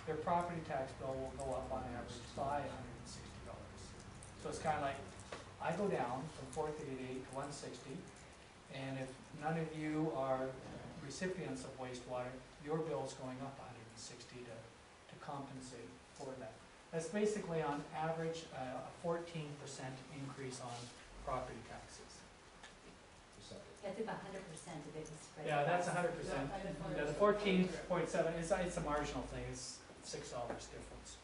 their property tax bill will go up on average by $160. So it's kind of like, I go down from 438 to 160, and if none of you are recipients of wastewater, your bill's going up 160 to compensate for that. That's basically on average a 14% increase on property taxes. I think 100% of it is spread. Yeah, that's 100%. Yeah, the 14.7, it's a marginal thing, it's $6 difference.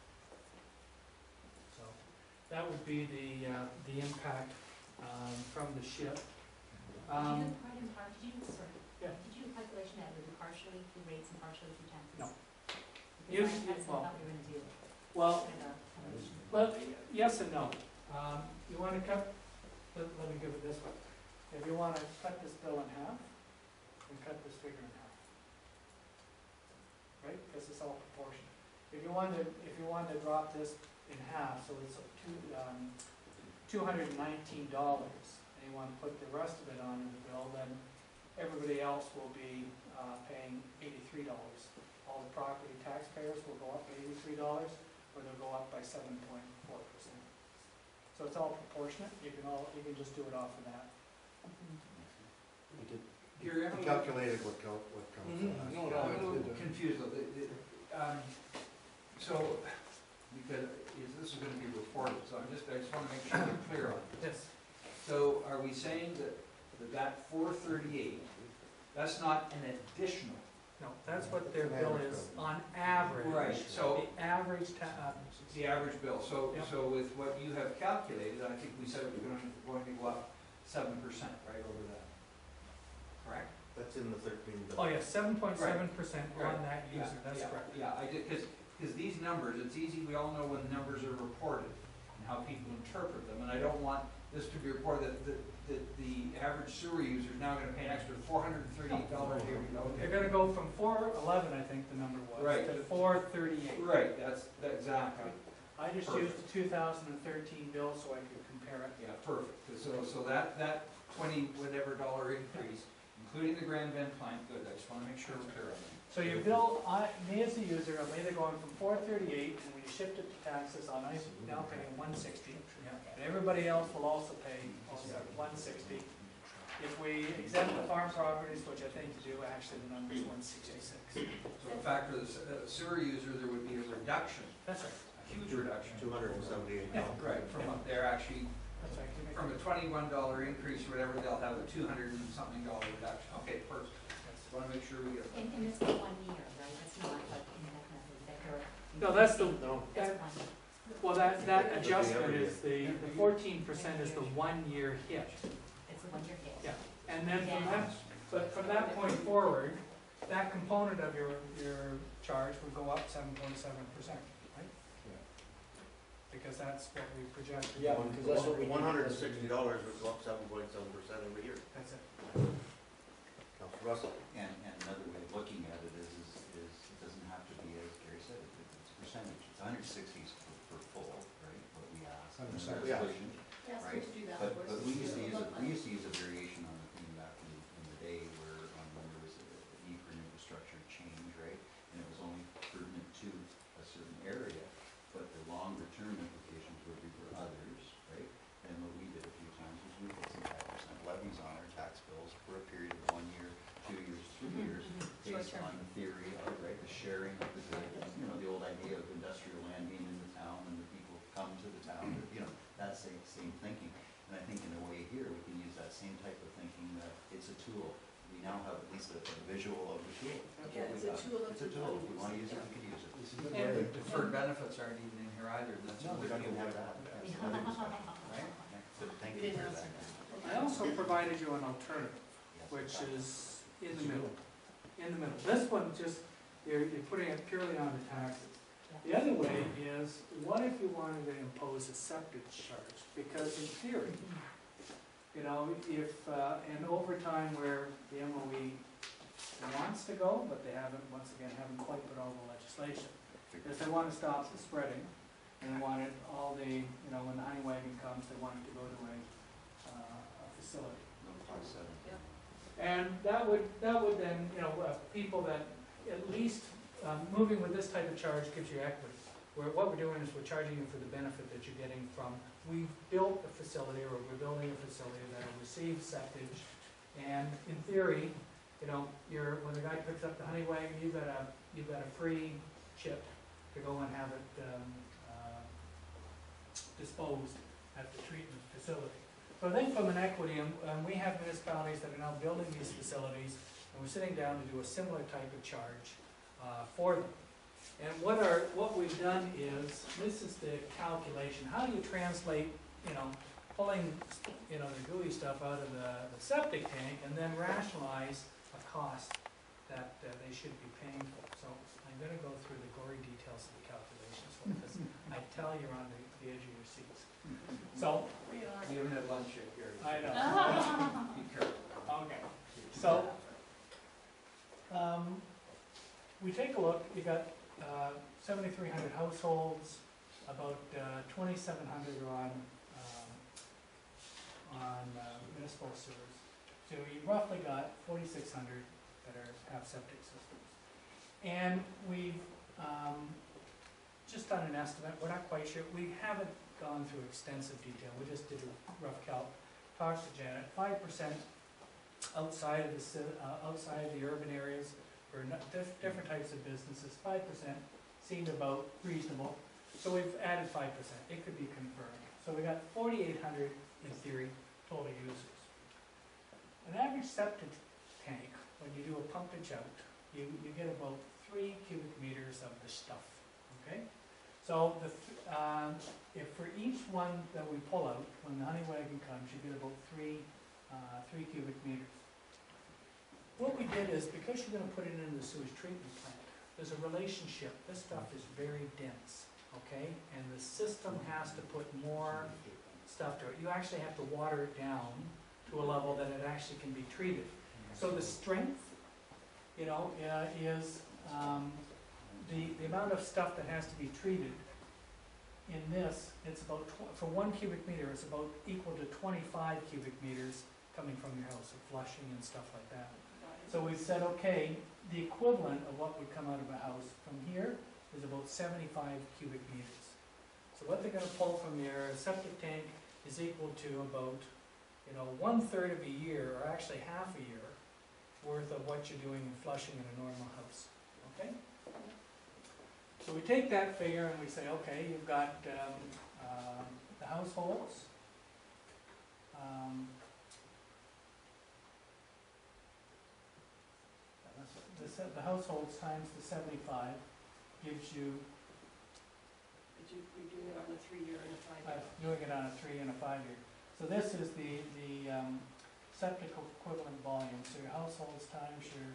So that would be the impact from the ship. Did you do Yeah. Did you do a calculation that would be partially through rates and partially through taxes? No. That's what I thought we were going to do. Well, yes and no. You want to cut, let me give it this way. If you want to cut this bill in half, and cut this figure in half. Right? Because it's all proportionate. If you want to drop this in half, so it's $219, and you want to put the rest of it on the bill, then everybody else will be paying $83. All the property taxpayers will go up by $83, or they'll go up by 7.4%. So it's all proportionate. You can just do it off of that. You calculated what comes out. No, I'm a little confused though. So, because this is going to be reported, so I just want to make sure we're clear on it. Yes. So are we saying that 438, that's not an additional? No, that's what their bill is on average. Right, so the average the average bill. So Yep. so with what you have calculated, I think we said it was going to go up 7%, right, over that. Correct? That's in the 13 bill. Oh yeah, 7.7% Right. on that user. Yeah, That's yeah, correct. Yeah, I did, because these numbers, it's easy, we all know when numbers are reported and how people interpret them, and I don't want this to be reported that the average sewer user is now going to pay an extra $438 here. They're going to go from 411, I think the number was, Right. to 438. Right, that's exactly. I just used the 2013 bill so I could compare it. Yeah, perfect. So that 20 whatever dollar increase, including the Grand Bend plant, good. I just want to make sure we're clear on that. So your bill, me as a user, I'm either going from 438, and when you shift it to taxes, I'm now paying 160. And everybody else will also pay 160. If we exempt the farm properties, which I think you do, actually the number is 166. So in fact, for the sewer user, there would be a reduction, That's right. a huge reduction. $278. Yeah. Right, from what they're actually, That's right. from a $21 increase or whatever, they'll have a $200 and something reduction. Okay, perfect. Just want to make sure we get that. And it's for 1 year, right? That's not like indefinitely, that they're. No, that's the, No. That's that, 1 year. well, that adjustment is the 14% is the 1 year hit. It's a 1 year hit. Yeah, and then from that point forward, that component of your charge would go up 7.7%, right? Because that's what we projected. Yeah, because that's what we need. $160 would go up 7.7% every year. That's it. Councilor Russell. And another way of looking at it is it doesn't have to be, as Gary said, it's a percentage. It's 160s for full, right, what we asked in the 100%, yeah. resolution, Yes, right? to do that, But of course. we used to use a variation on the thing back in the day where when there was a need for an infrastructure change, right? And it was only pertinent to a certain area, but the longer term implications would be for others, right? And what we did a few times was we put some 5% levies on our tax bills for a period of 1 year, 2 years, 3 years, based on the theory of, right, the sharing of the good, you know, the old idea of industrial land being in the town and the people come to the town, you know, that same thinking. And I think in a way here, we can use that same type of thinking that it's a tool. We now have at least a visual of the tool. That's Yeah, what we it's a got. tool. It's a tool. If we want to use it, we can use it. And The deferred benefits aren't even in here either. That's No, we don't even have that. right? But thank We you didn't for ask that. I also provided you an alternative, Yes. which is in the middle. In the middle. This one just, you're putting it purely on the taxes. The other way is, what if you wanted to impose a septic charge? Because in theory, you know, if in overtime where the MOE wants to go, but they haven't, once again, haven't quite put all the legislation, is they want to stop the spreading, and they want it all the, you know, when the honey wagon comes, they want it to go to a facility. No, 5-7. Yeah. And that would then, you know, people that at least moving with this type of charge gives you equity. What we're doing is we're charging you for the benefit that you're getting from, we've built a facility, or we're building a facility that will receive septage, and in theory, you know, when the guy picks up the honey wagon, you've got a free chip to go and have it disposed at the treatment facility. So I think from an equity, and we have municipalities that are now building these facilities, and we're sitting down to do a similar type of charge for them. And what we've done is, this is the calculation. How do you translate, you know, pulling, you know, the gooey stuff out of the septic tank and then rationalize a cost that they should be paying for? So I'm gonna go through the gory details of the calculations, because I tell you're on the edge of your seats. So, We haven't had lunch yet, Gary. I know. Be careful. Okay, so, we take a look, you got 7,300 households, about 2,700 are on municipal sewers. So you roughly got 4,600 that have septic systems. And we've just done an estimate, we're not quite sure, we haven't gone through extensive detail, we just did a rough calc. Talked to Janet, 5% outside of the urban areas, for different types of businesses, 5% seemed about reasonable. So we've added 5%, it could be confirmed. So we got 4,800 in theory, total users. An average septic tank, when you do a pumpage out, you get about 3 cubic meters of the stuff, okay? So if for each one that we pull out, when the honey wagon comes, you get about 3 cubic meters. What we did is, because you're gonna put it in the sewage treatment plant, there's a relationship. This stuff is very dense, okay? And the system has to put more stuff to it. You actually have to water it down to a level that it actually can be treated. So the strength, you know, is the amount of stuff that has to be treated in this, it's about, for 1 cubic meter, it's about equal to 25 cubic meters coming from your house, of flushing and stuff like that. So we've said, okay, the equivalent of what would come out of a house from here is about 75 cubic meters. So what they're gonna pull from your septic tank is equal to about, you know, 1/3 of a year, or actually half a year, worth of what you're doing in flushing in a normal house, okay? So we take that figure and we say, okay, you've got the households. The households times the 75 gives you, But you're doing it on a 3-year and a 5-year. doing it on a 3 and a 5 year. So this is the septic equivalent volume. So your households times your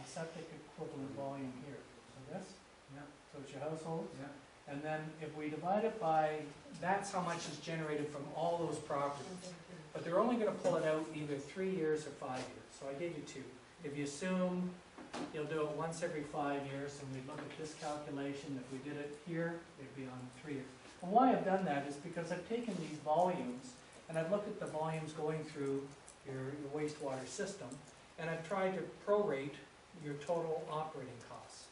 septic equivalent volume here. So this, Yeah, so it's your households. yeah. And then if we divide it by, that's how much is generated from all those properties. But they're only gonna pull it out either 3 years or 5 years. So I gave you 2. If you assume you'll do it once every 5 years, and we look at this calculation, if we did it here, it'd be on 3 years. And why I've done that is because I've taken these volumes, and I've looked at the volumes going through your wastewater system, and I've tried to prorate your total operating costs.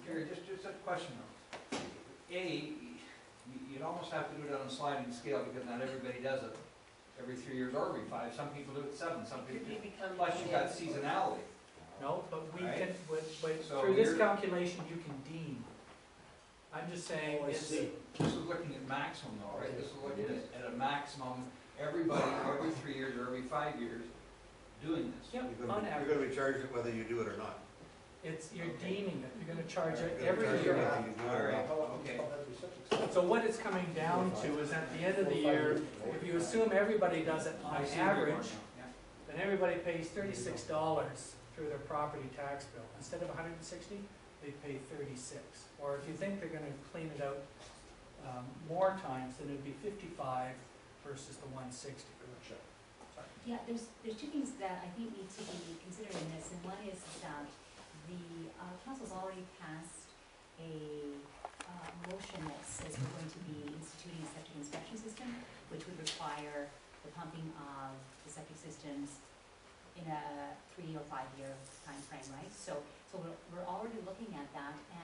Gary, just a question though. You'd almost have to do it on a sliding scale, because not everybody does it every 3 years or every 5. Some people do it 7, some people Could you do. become? Plus you got seasonality. No, but we Right. can, but So through this you're- calculation, you can deem. I'm just saying, it's, This is looking at maximum though, right? This is looking at a maximum, everybody, every 3 years or every 5 years, doing this. yep, You're on gonna average, be charged it whether you do it or not. you're deeming it, you're gonna charge it You're gonna every charge it year. whether you do it or not. Okay. So what it's coming down to is at the end of the year, if you assume everybody does it on I see where you're going average, now. Yeah. then everybody pays $36 through their property tax bill. Instead of 160, they pay 36. Or if you think they're gonna clean it out more times, then it'd be 55 versus the 160. Sorry. Yeah, there's 2 things that I think need to be considered in this, and one is that the council's already passed a motion that says we're going to be instituting a septic inspection system, which would require the pumping of the septic systems in a 3 or 5 year time frame, right? So we're already looking at that,